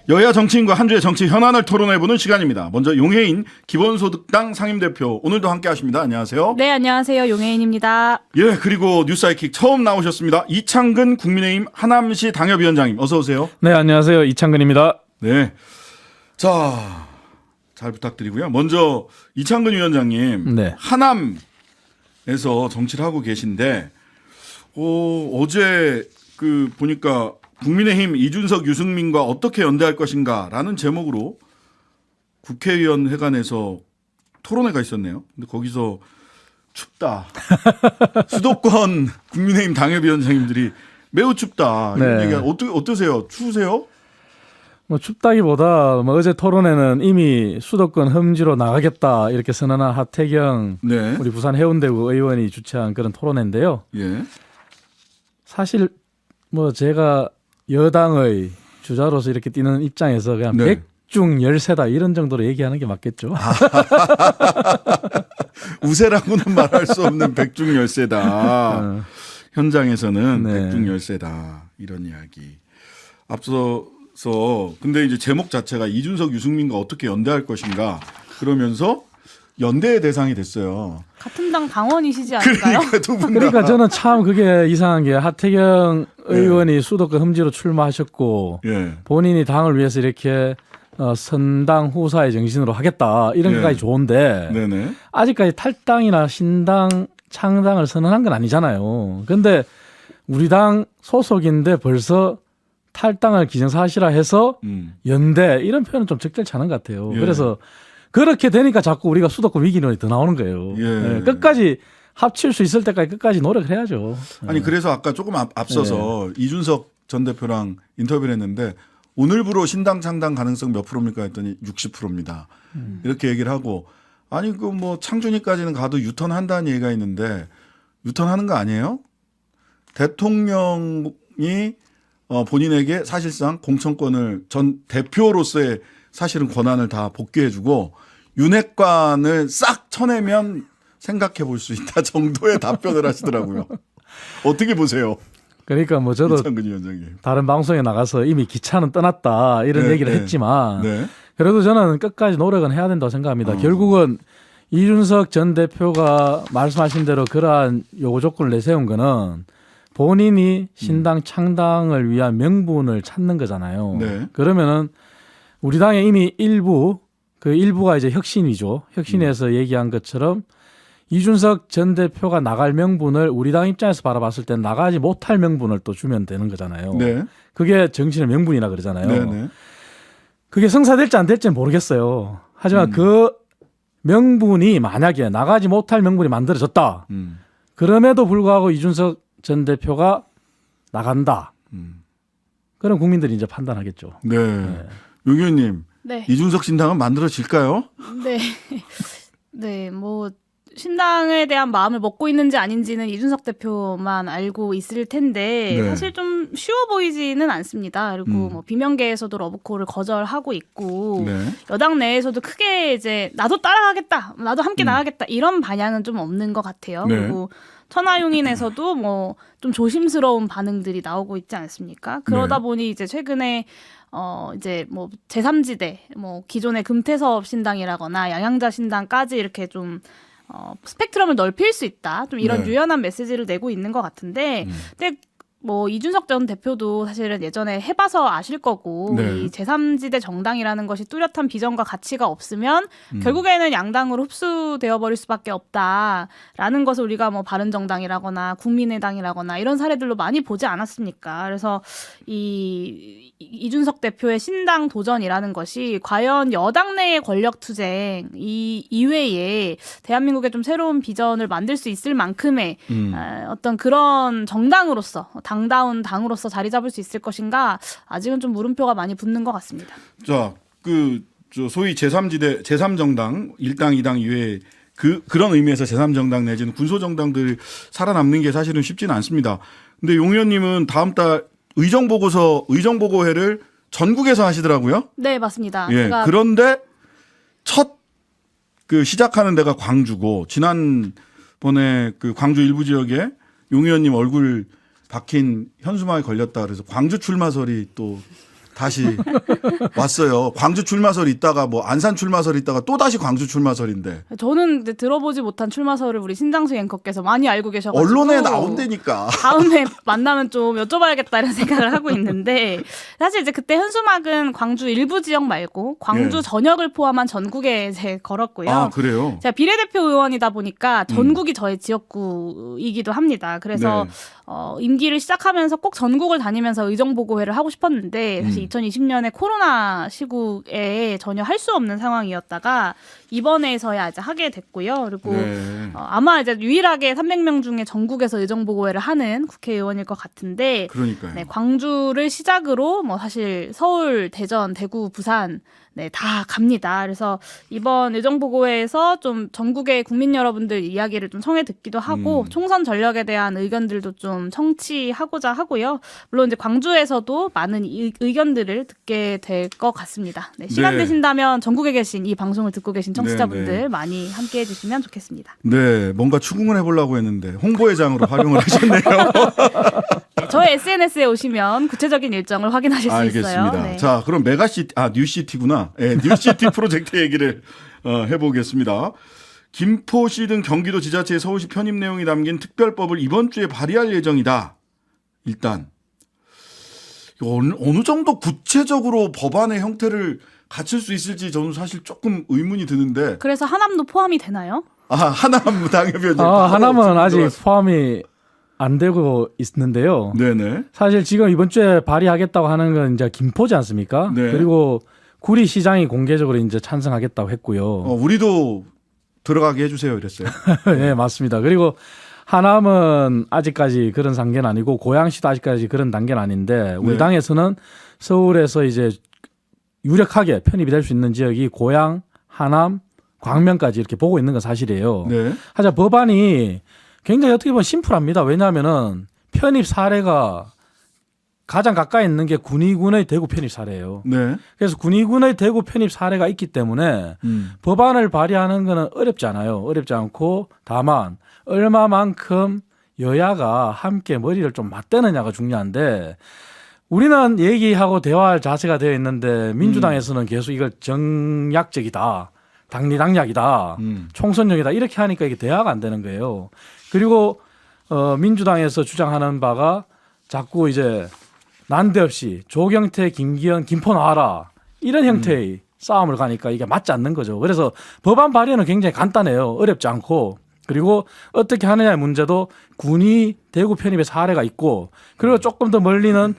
여야 정치인과 한 주의 정치 현안을 토론해보는 시간입니다. 먼저 용해인 기본소득당 상임대표 오늘도 함께하십니다. 안녕하세요. 네, 안녕하세요. 용혜인입니다. 예, 그리고 뉴스아이킥 처음 나오셨습니다. 이창근 국민의힘 하남시 당협위원장님 어서 오세요. 네, 안녕하세요. 이창근입니다. 네, 자, 잘 부탁드리고요. 먼저 이창근 위원장님 네. 하남에서 정치를 하고 계신데 어제 보니까 국민의힘 이준석, 유승민과 어떻게 연대할 것인가라는 제목으로 국회의원 회관에서 토론회가 있었네요. 근데 거기서 춥다. 수도권 국민의힘 당협위원장님들이 매우 춥다. 이런 네. 얘기가 어떠세요? 추우세요? 뭐 춥다기보다 어제 토론회는 이미 수도권 험지로 나가겠다 이렇게 선언한 하태경 네. 우리 부산 해운대구 의원이 주최한 그런 토론회인데요. 예. 사실 뭐 제가 여당의 주자로서 이렇게 뛰는 입장에서 그냥 네. 백중 열세다 이런 정도로 얘기하는 게 맞겠죠. 우세라고는 말할 수 없는 백중열세다. 현장에서는 네. 백중열세다. 이런 이야기. 앞서서 근데 이제 제목 자체가 이준석, 유승민과 어떻게 연대할 것인가 그러면서 연대의 대상이 됐어요. 같은 당 당원이시지 않을까요? 그러니까 두 분 다. 그러니까 저는 참 그게 이상한 게 하태경 의원이 수도권 험지로 출마하셨고 예. 본인이 당을 위해서 이렇게 선당 후사의 정신으로 하겠다 이런 네. 것까지 좋은데 네네. 아직까지 탈당이나 신당 창당을 선언한 건 아니잖아요. 그런데 우리 당 소속인데 벌써 탈당을 기정사실화해서 연대 이런 표현은 좀 적절치 않은 것 같아요. 예. 그래서 그렇게 되니까 자꾸 우리가 수도권 위기론이 더 나오는 거예요. 예. 끝까지 합칠 수 있을 때까지 끝까지 노력을 해야죠. 아니 그래서 아까 조금 앞서서 이준석 전 대표랑 인터뷰를 했는데 오늘부로 신당 창당 가능성 몇 프로입니까 했더니 60%입니다. 이렇게 얘기를 하고 아니 그 뭐 창준이까지는 가도 유턴한다는 얘기가 있는데 유턴하는 거 아니에요? 대통령이 본인에게 사실상 공천권을 전 대표로서의 사실은 권한을 다 복귀해주고 윤핵관을 싹 쳐내면 생각해 볼 수 있다 정도의 답변을 하시더라고요. 어떻게 보세요? 그러니까 뭐 저도 이창근 위원장님. 다른 방송에 나가서 이미 기차는 떠났다 이런 네, 얘기를 네. 했지만 네. 그래도 저는 끝까지 노력은 해야 된다고 생각합니다. 결국은 이준석 전 대표가 말씀하신 대로 그러한 요구 조건을 내세운 거는 본인이 신당 창당을 위한 명분을 찾는 거잖아요. 네. 그러면은 우리 당에 이미 일부가 이제 혁신이죠. 혁신에서 얘기한 것처럼 이준석 전 대표가 나갈 명분을 우리 당 입장에서 바라봤을 때 나가지 못할 명분을 또 주면 되는 거잖아요. 네. 그게 정신의 명분이라 그러잖아요. 네. 네. 그게 성사될지 안 될지는 모르겠어요. 하지만 그 명분이 만약에 나가지 못할 명분이 만들어졌다. 그럼에도 불구하고 이준석 전 대표가 나간다. 그럼 국민들이 이제 판단하겠죠. 네. 용 의원님, 네. 이준석 신당은 만들어질까요? 네. 네, 뭐 신당에 대한 마음을 먹고 있는지 아닌지는 이준석 대표만 알고 있을 텐데 네. 사실 좀 쉬워 보이지는 않습니다. 그리고 뭐 비명계에서도 러브콜을 거절하고 있고 네. 여당 내에서도 크게 이제 나도 따라가겠다, 나도 함께 나가겠다 이런 반향은 좀 없는 것 같아요. 네. 그리고 천하용인에서도 뭐 좀 조심스러운 반응들이 나오고 있지 않습니까? 그러다 네. 보니 이제 최근에 이제 뭐 제3지대, 뭐 기존의 금태섭 신당이라거나 양양자 신당까지 이렇게 좀 스펙트럼을 넓힐 수 있다. 좀 이런 네. 유연한 메시지를 내고 있는 것 같은데, 근데 뭐 이준석 전 대표도 사실은 예전에 해봐서 아실 거고 네. 이 제3지대 정당이라는 것이 뚜렷한 비전과 가치가 없으면 결국에는 양당으로 흡수되어 버릴 수밖에 없다라는 것을 우리가 뭐 바른정당이라거나 국민의당이라거나 이런 사례들로 많이 보지 않았습니까? 그래서 이준석 대표의 신당 도전이라는 것이 과연 여당 내의 권력 투쟁 이외에 대한민국에 좀 새로운 비전을 만들 수 있을 만큼의 어떤 그런 정당으로서 당다운 당으로서 자리 잡을 수 있을 것인가 아직은 좀 물음표가 많이 붙는 것 같습니다. 자, 저 소위 제3지대, 제3정당, 1당, 2당 이외에 그런 의미에서 제3정당 내지는 군소정당들이 살아남는 게 사실은 쉽지는 않습니다. 근데 용 의원님은 다음 달 의정보고회를 전국에서 하시더라고요. 네, 맞습니다. 예. 제가 그런데 첫 시작하는 데가 광주고 지난번에 광주 일부 지역에 용 의원님 얼굴 박힌 현수막에 걸렸다 그래서 광주 출마설이 또 다시 왔어요. 광주 출마설 있다가 뭐 안산 출마설 있다가 또 다시 광주 출마설인데 저는 근데 들어보지 못한 출마설을 우리 신장수 앵커께서 많이 알고 계셔가지고 언론에 나온다니까. 다음에 만나면 좀 여쭤봐야겠다 이런 생각을 하고 있는데 사실 이제 그때 현수막은 광주 일부 지역 말고 광주 예. 전역을 포함한 전국에 이제 걸었고요. 아 그래요? 제가 비례대표 의원이다 보니까 전국이 저의 지역구이기도 합니다. 그래서 네. 임기를 시작하면서 꼭 전국을 다니면서 의정보고회를 하고 싶었는데 사실 2020년에 코로나 시국에 전혀 할 수 없는 상황이었다가 이번에서야 이제 하게 됐고요. 그리고 네. 아마 이제 유일하게 300명 중에 전국에서 의정보고회를 하는 국회의원일 것 같은데 그러니까요. 네, 광주를 시작으로 뭐 사실 서울, 대전, 대구, 부산 네, 다 갑니다. 그래서 이번 의정보고회에서 좀 전국의 국민 여러분들 이야기를 좀 청해 듣기도 하고 총선 전략에 대한 의견들도 좀 청취하고자 하고요. 물론 이제 광주에서도 많은 의견들을 듣게 될 것 같습니다. 네, 시간 네. 되신다면 전국에 계신 이 방송을 듣고 계신 청취자분들 네, 네. 많이 함께해 주시면 좋겠습니다. 네, 뭔가 추궁을 해보려고 했는데 홍보회장으로 활용을 하셨네요. 네, 저의 SNS에 오시면 구체적인 일정을 확인하실 수 알겠습니다. 있어요. 네. 자, 그럼 메가시티, 뉴시티구나. 네, 뉴시티 프로젝트 얘기를 해보겠습니다. 김포시 등 경기도 지자체의 서울시 편입 내용이 담긴 특별법을 이번 주에 발의할 예정이다. 일단 어느 정도 구체적으로 법안의 형태를 갖출 수 있을지 저는 사실 조금 의문이 드는데 그래서 하남도 포함이 되나요? 하남 당협위원장 하나만 아직 포함이 안 되고 있는데요. 네네. 사실 지금 이번 주에 발의하겠다고 하는 건 이제 김포지 않습니까? 네. 그리고 구리시장이 공개적으로 이제 찬성하겠다고 했고요. 우리도 들어가게 해주세요 이랬어요. 네, 맞습니다. 그리고 하남은 아직까지 그런 단계는 아니고 고양시도 아직까지 그런 단계는 아닌데 우리 네. 당에서는 서울에서 이제 유력하게 편입이 될 수 있는 지역이 고양, 하남, 광명까지 이렇게 보고 있는 건 사실이에요. 네. 하자 법안이 굉장히 어떻게 보면 심플합니다. 왜냐하면은 편입 사례가 가장 가까이 있는 게 군위군의 대구 편입 사례예요. 네. 그래서 군위군의 대구 편입 사례가 있기 때문에 법안을 발의하는 거는 어렵지 않아요. 어렵지 않고 다만 얼마만큼 여야가 함께 머리를 좀 맞대느냐가 중요한데 우리는 얘기하고 대화할 자세가 되어 있는데 민주당에서는 계속 이걸 정략적이다. 당리당략이다. 총선용이다. 이렇게 하니까 이게 대화가 안 되는 거예요. 그리고 민주당에서 주장하는 바가 자꾸 이제 난데없이 조경태, 김기현, 김포 나와라. 이런 형태의 싸움을 가니까 이게 맞지 않는 거죠. 그래서 법안 발의는 굉장히 간단해요. 어렵지 않고. 그리고 어떻게 하느냐의 문제도 군위 대구 편입의 사례가 있고 그리고 조금 더 멀리는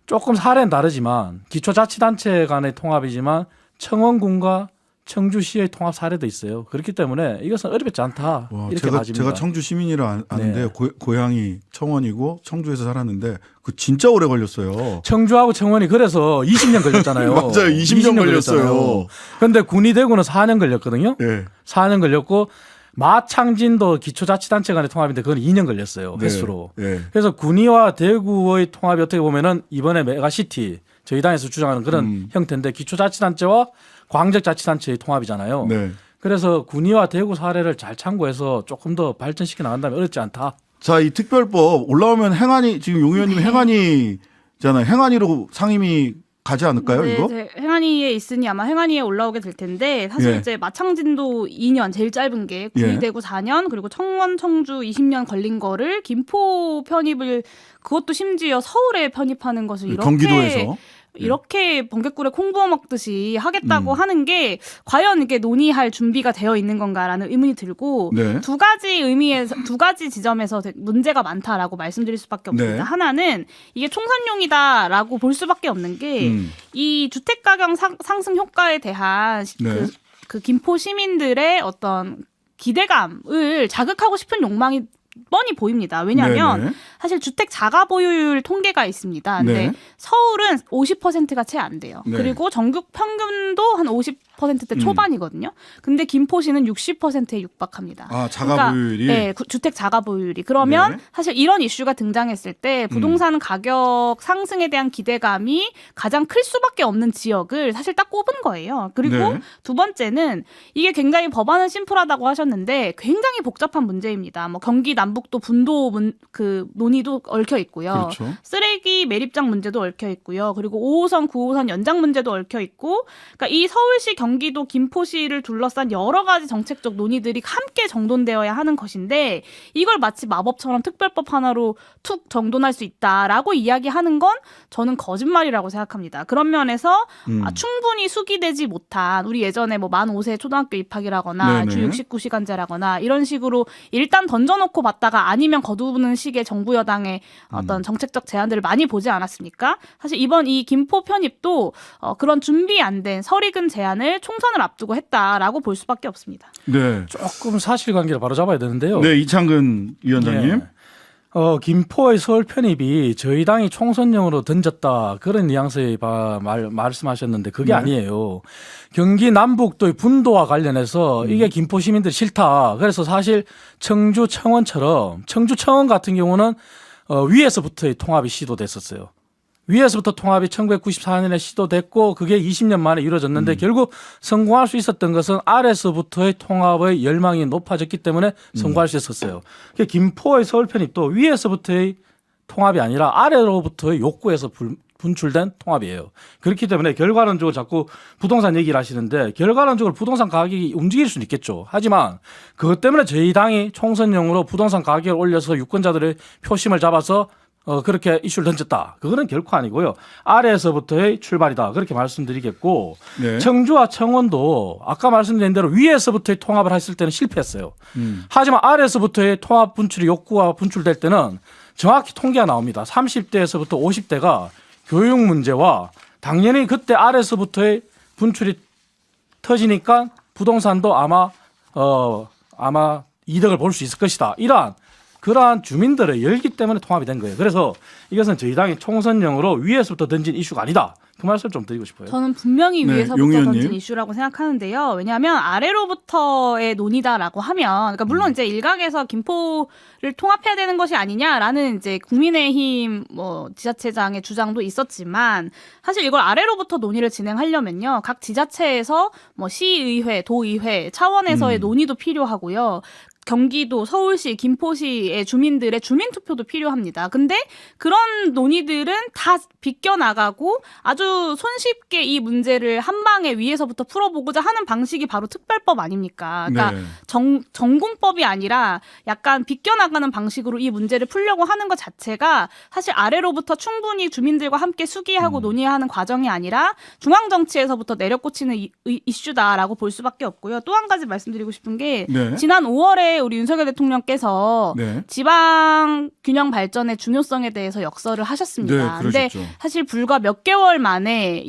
조금 사례는 다르지만 기초자치단체 간의 통합이지만 청원군과 청주시의 통합 사례도 있어요. 그렇기 때문에 이것은 어렵지 않다. 와, 이렇게 봐집니다. 제가 청주 시민이라 아는데 네. 고향이 청원이고 청주에서 살았는데 그 진짜 오래 걸렸어요. 청주하고 청원이 그래서 20년 걸렸잖아요. 맞아요. 20년 걸렸어요. 그런데 군위 대구는 4년 걸렸거든요. 네. 4년 걸렸고 마창진도 기초자치단체 간의 통합인데 그건 2년 걸렸어요. 네. 횟수로. 네. 그래서 군위와 대구의 통합이 어떻게 보면은 이번에 메가시티 저희 당에서 주장하는 그런 형태인데 기초자치단체와 광역자치단체의 통합이잖아요. 네. 그래서 군위와 대구 사례를 잘 참고해서 조금 더 발전시켜 나간다면 어렵지 않다. 자, 이 특별법 올라오면 행안위 지금 용 의원님 행안위잖아요. 행안위로 상임위 가지 않을까요, 네, 이거? 이제 행안위에 있으니 아마 행안위에 올라오게 될 텐데 사실 예. 이제 마창진도 2년 제일 짧은 게 구의대구 4년 그리고 청원 청주 20년 걸린 거를 김포 편입을 그것도 심지어 서울에 편입하는 것을 이렇게 경기도에서 이렇게 번개꿀에 콩 부어 먹듯이 하겠다고 하는 게 과연 이게 논의할 준비가 되어 있는 건가라는 의문이 들고 네. 두 가지 지점에서 문제가 많다라고 말씀드릴 수밖에 없습니다. 네. 하나는 이게 총선용이다라고 볼 수밖에 없는 게 이 주택 가격 상승 효과에 대한 네. 그 김포 시민들의 어떤 기대감을 자극하고 싶은 욕망이 뻔히 보입니다. 왜냐하면 네네. 사실 주택 자가 보유율 통계가 있습니다. 근데 네. 서울은 50%가 채 안 돼요. 네. 그리고 전국 평균도 한 50%대 초반이거든요. 근데 김포시는 60%에 육박합니다. 아, 자가 보유율이 네, 주택 자가 보유율이. 그러면 네. 사실 이런 이슈가 등장했을 때 부동산 가격 상승에 대한 기대감이 가장 클 수밖에 없는 지역을 사실 딱 꼽은 거예요. 그리고 네. 두 번째는 이게 굉장히 법안은 심플하다고 하셨는데 굉장히 복잡한 문제입니다. 뭐 경기 남북도 분도 그 논의도 얽혀 있고요. 그렇죠. 쓰레기 매립장 문제도 얽혀 있고요. 그리고 5호선, 9호선 연장 문제도 얽혀 있고, 그러니까 이 서울시, 경기도, 김포시를 둘러싼 여러 가지 정책적 논의들이 함께 정돈되어야 하는 것인데 이걸 마치 마법처럼 특별법 하나로 툭 정돈할 수 있다라고 이야기하는 건 저는 거짓말이라고 생각합니다. 그런 면에서 충분히 수기되지 못한 우리 예전에 뭐 만 5세 초등학교 입학이라거나 네네. 주 69시간제라거나 이런 식으로 일단 던져놓고 봤다가 아니면 거두는 식의 정부 여당의 어떤 정책적 제안들을 많이 보지 않았습니까? 사실 이번 이 김포 편입도 그런 준비 안 된 설익은 제안을 총선을 앞두고 했다라고 볼 수밖에 없습니다. 네. 조금 사실관계를 바로 잡아야 되는데요. 네, 이창근 위원장님. 네. 김포의 서울 편입이 저희 당이 총선용으로 던졌다 그런 뉘앙스의 말씀하셨는데 그게 네. 아니에요. 경기 남북도의 분도와 관련해서 이게 김포 시민들이 싫다. 그래서 사실 청주 청원처럼 청주 청원 같은 경우는 위에서부터의 통합이 시도됐었어요. 위에서부터 통합이 1994년에 시도됐고 그게 20년 만에 이루어졌는데 결국 성공할 수 있었던 것은 아래서부터의 통합의 열망이 높아졌기 때문에 성공할 수 있었어요. 그러니까 김포의 서울 편입도 위에서부터의 통합이 아니라 아래로부터의 욕구에서 분출된 통합이에요. 그렇기 때문에 결과론적으로 자꾸 부동산 얘기를 하시는데 결과론적으로 부동산 가격이 움직일 수는 있겠죠. 하지만 그것 때문에 저희 당이 총선용으로 부동산 가격을 올려서 유권자들의 표심을 잡아서 그렇게 이슈를 던졌다. 그거는 결코 아니고요. 아래에서부터의 출발이다. 그렇게 말씀드리겠고 네. 청주와 청원도 아까 말씀드린 대로 위에서부터의 통합을 했을 때는 실패했어요. 하지만 아래에서부터의 통합 분출이 욕구가 분출될 때는 정확히 통계가 나옵니다. 30대에서부터 50대가 교육 문제와 당연히 그때 아래에서부터의 분출이 터지니까 부동산도 아마 이득을 볼 수 있을 것이다. 그러한 주민들의 열기 때문에 통합이 된 거예요. 그래서 이것은 저희 당이 총선용으로 위에서부터 던진 이슈가 아니다. 그 말씀을 좀 드리고 싶어요. 저는 분명히 네, 위에서부터 용 의원님. 던진 이슈라고 생각하는데요. 왜냐하면 아래로부터의 논의다라고 하면, 그러니까 물론 이제 일각에서 김포를 통합해야 되는 것이 아니냐라는 이제 국민의힘 뭐 지자체장의 주장도 있었지만, 사실 이걸 아래로부터 논의를 진행하려면요, 각 지자체에서 뭐 시의회, 도의회 차원에서의 논의도 필요하고요. 경기도, 서울시, 김포시의 주민들의 주민투표도 필요합니다. 근데 그런 논의들은 다 비껴나가고 아주 손쉽게 이 문제를 한 방에 위에서부터 풀어보고자 하는 방식이 바로 특별법 아닙니까? 그러니까 네. 전공법이 아니라 약간 비껴나가는 방식으로 이 문제를 풀려고 하는 것 자체가 사실 아래로부터 충분히 주민들과 함께 수기하고 논의하는 과정이 아니라 중앙정치에서부터 내려꽂히는 이슈다라고 볼 수밖에 없고요. 또 한 가지 말씀드리고 싶은 게 네. 지난 5월에 우리 윤석열 대통령께서 네. 지방 균형 발전의 중요성에 대해서 역설을 하셨습니다. 네, 근데 그러셨죠. 사실 불과 몇 개월 만에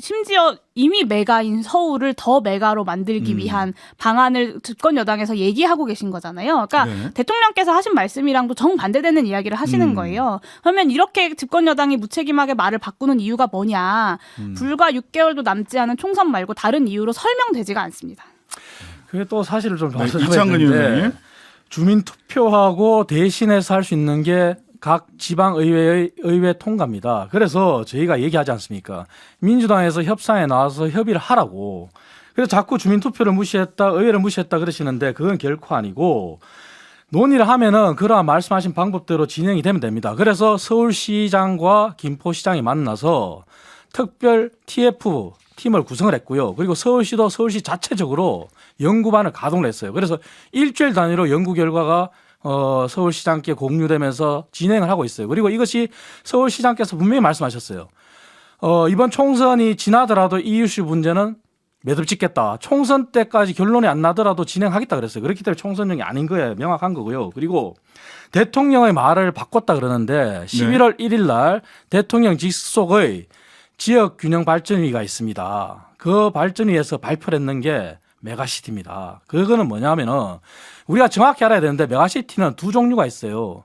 심지어 이미 메가인 서울을 더 메가로 만들기 위한 방안을 집권 여당에서 얘기하고 계신 거잖아요. 그러니까 네. 대통령께서 하신 말씀이랑도 정반대되는 이야기를 하시는 거예요. 그러면 이렇게 집권 여당이 무책임하게 말을 바꾸는 이유가 뭐냐. 불과 6개월도 남지 않은 총선 말고 다른 이유로 설명되지가 않습니다. 그게 또 사실을 좀 네, 봐야 이창근 되는데 의원님. 주민 투표하고 대신해서 할 수 있는 게 각 지방 의회 통과입니다. 그래서 저희가 얘기하지 않습니까? 민주당에서 협상에 나와서 협의를 하라고. 그래서 자꾸 주민 투표를 무시했다, 의회를 무시했다 그러시는데 그건 결코 아니고 논의를 하면은 그러한 말씀하신 방법대로 진행이 되면 됩니다. 그래서 서울시장과 김포시장이 만나서 특별 TF 팀을 구성을 했고요. 그리고 서울시도 서울시 자체적으로 연구반을 가동을 했어요. 그래서 일주일 단위로 연구 결과가 서울시장께 공유되면서 진행을 하고 있어요. 그리고 이것이 서울시장께서 분명히 말씀하셨어요. 이번 총선이 지나더라도 이 이슈 문제는 매듭 짓겠다. 총선 때까지 결론이 안 나더라도 진행하겠다 그랬어요. 그렇기 때문에 총선용이 아닌 거예요. 명확한 거고요. 그리고 대통령의 말을 바꿨다 그러는데 11월 1일 날 대통령 직속의 지역균형발전위가 있습니다. 그 발전위에서 발표를 했는 게 메가시티입니다. 그거는 뭐냐면은 우리가 정확히 알아야 되는데 메가시티는 두 종류가 있어요.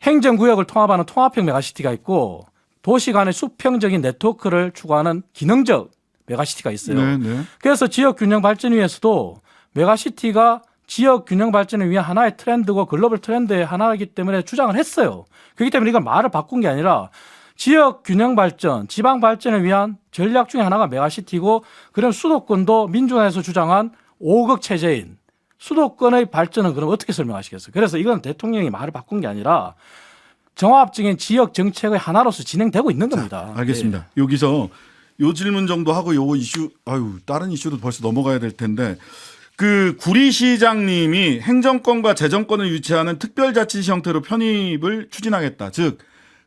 행정구역을 통합하는 통합형 메가시티가 있고 도시 간의 수평적인 네트워크를 추구하는 기능적 메가시티가 있어요. 네, 네. 그래서 지역균형발전위에서도 메가시티가 지역균형발전을 위한 하나의 트렌드고 글로벌 트렌드의 하나이기 때문에 주장을 했어요. 그렇기 때문에 이건 말을 바꾼 게 아니라 지역균형발전, 지방발전을 위한 전략 중에 하나가 메가시티고 그럼 수도권도 민주당에서 주장한 5급 체제인 수도권의 발전은 그럼 어떻게 설명하시겠어요? 그래서 이건 대통령이 말을 바꾼 게 아니라 종합적인 지역 정책의 하나로서 진행되고 있는 겁니다. 알겠습니다. 여기서 요 질문 정도 하고 요 이슈, 다른 이슈도 벌써 넘어가야 될 텐데, 그 구리시장님이 행정권과 재정권을 유치하는 특별자치시 형태로 편입을 추진하겠다. 즉,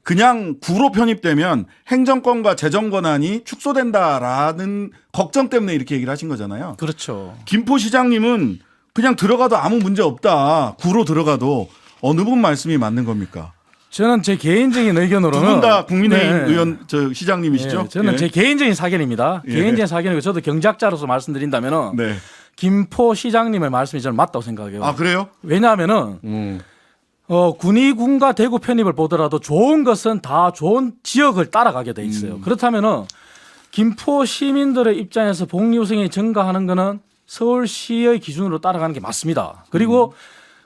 그냥 구로 편입되면 행정권과 재정 권한이 축소된다라는 걱정 때문에 이렇게 얘기를 하신 거잖아요. 그렇죠. 김포시장님은 그냥 들어가도 아무 문제 없다. 구로 들어가도 어느 분 말씀이 맞는 겁니까? 저는 제 개인적인 의견으로는 두 분 다 국민의힘 네. 의원 시장님이시죠? 네, 저는 예. 제 개인적인 사견입니다. 예. 개인적인 사견이고 저도 경제학자로서 말씀드린다면은 네. 김포시장님의 말씀이 저는 맞다고 생각해요. 아 그래요? 왜냐하면은 군위군과 대구 편입을 보더라도 좋은 것은 다 좋은 지역을 따라가게 돼 있어요. 그렇다면은 김포 시민들의 입장에서 복리후생이 증가하는 거는 서울시의 기준으로 따라가는 게 맞습니다. 그리고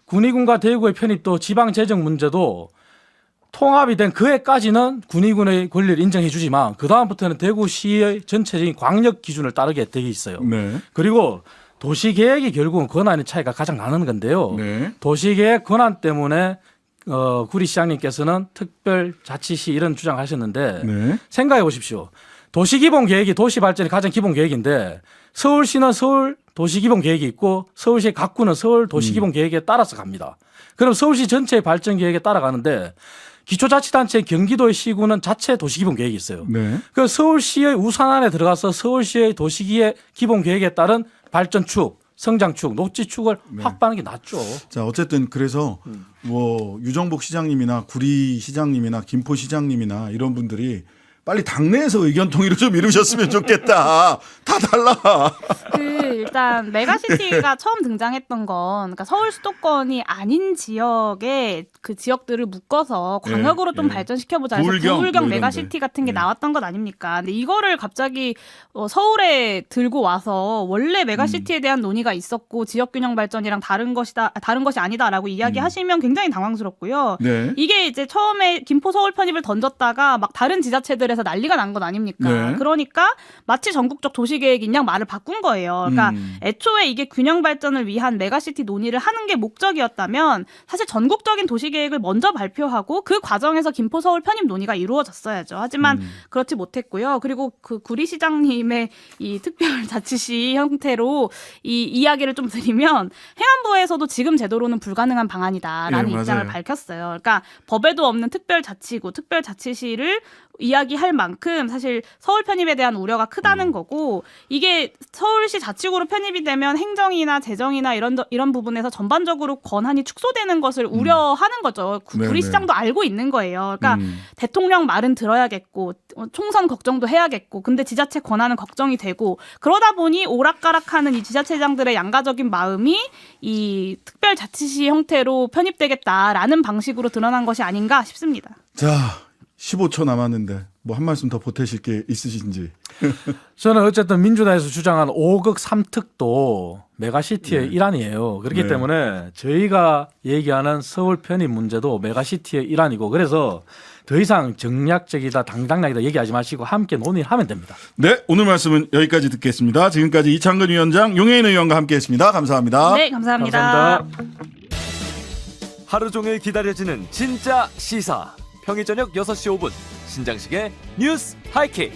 군위군과 대구의 편입도 지방 재정 문제도 통합이 된 그 해까지는 군위군의 권리를 인정해 주지만 그 다음부터는 대구시의 전체적인 광역 기준을 따르게 돼 있어요. 네. 그리고 도시계획이 결국은 권한의 차이가 가장 나는 건데요. 네. 도시계획 권한 때문에 구리시장님께서는 특별자치시 이런 주장하셨는데 네. 생각해 보십시오. 도시기본계획이 도시발전의 가장 기본 계획인데 서울시는 서울 도시기본계획이 있고 서울시 각구는 서울 도시기본계획에 따라서 갑니다. 그럼 서울시 전체의 발전 계획에 따라가는데 기초자치단체 경기도의 시구는 자체 도시기본계획이 있어요. 네. 그 서울시의 우산 안에 들어가서 서울시의 도시기의 기본계획에 따른 발전축, 성장축, 녹지축을 확보하는 게 낫죠. 자 어쨌든 그래서 뭐 유정복 시장님이나 구리 시장님이나 김포 시장님이나 이런 분들이 빨리 당내에서 의견 통일을 좀 이루셨으면 좋겠다. 다 달라. 일단 메가시티가 처음 등장했던 건 그러니까 서울 수도권이 아닌 지역에 그 지역들을 묶어서 광역으로 좀 발전시켜보자 해서 부울경 부울경 뭐 메가시티 이런데. 같은 게 나왔던 것 아닙니까? 근데 이거를 갑자기 서울에 들고 와서 원래 메가시티에 대한 논의가 있었고 지역균형 발전이랑 다른 것이 아니다라고 이야기하시면 굉장히 당황스럽고요. 네. 이게 이제 처음에 김포 서울 편입을 던졌다가 막 다른 지자체들에서 난리가 난 건 아닙니까? 네. 그러니까 마치 전국적 도시계획인 양 말을 바꾼 거예요. 그러니까 애초에 이게 균형 발전을 위한 메가시티 논의를 하는 게 목적이었다면 사실 전국적인 도시계획을 먼저 발표하고 그 과정에서 김포 서울 편입 논의가 이루어졌어야죠. 하지만 그렇지 못했고요. 그리고 그 구리시장님의 이 특별자치시 형태로 이 이야기를 좀 드리면 행안부에서도 지금 제도로는 불가능한 방안이다라는 예, 입장을 맞아요. 밝혔어요. 그러니까 법에도 없는 특별자치구, 특별자치시를 이야기할 만큼 사실 서울 편입에 대한 우려가 크다는 거고 이게 서울시 자치구로 편입이 되면 행정이나 재정이나 이런 부분에서 전반적으로 권한이 축소되는 것을 우려하는 거죠. 네, 구리시장도 알고 있는 거예요. 그러니까 대통령 말은 들어야겠고 총선 걱정도 해야겠고 근데 지자체 권한은 걱정이 되고 그러다 보니 오락가락하는 이 지자체장들의 양가적인 마음이 이 특별자치시 형태로 편입되겠다라는 방식으로 드러난 것이 아닌가 싶습니다. 자 15초 남았는데 뭐 한 말씀 더 보태실 게 있으신지. 저는 어쨌든 민주당에서 주장한 5극 3특도 메가시티의 일환이에요. 그렇기 네. 때문에 저희가 얘기하는 서울 편입 문제도 메가시티의 일환이고 그래서 더 이상 정략적이다 당당하다 얘기하지 마시고 함께 논의하면 됩니다. 네 오늘 말씀은 여기까지 듣겠습니다. 지금까지 이창근 위원장, 용해인 의원과 함께했습니다. 감사합니다. 네, 감사합니다. 감사합니다. 하루 종일 기다려지는 진짜 시사. 평일 저녁 6시 5분 신장식의 뉴스 하이킥.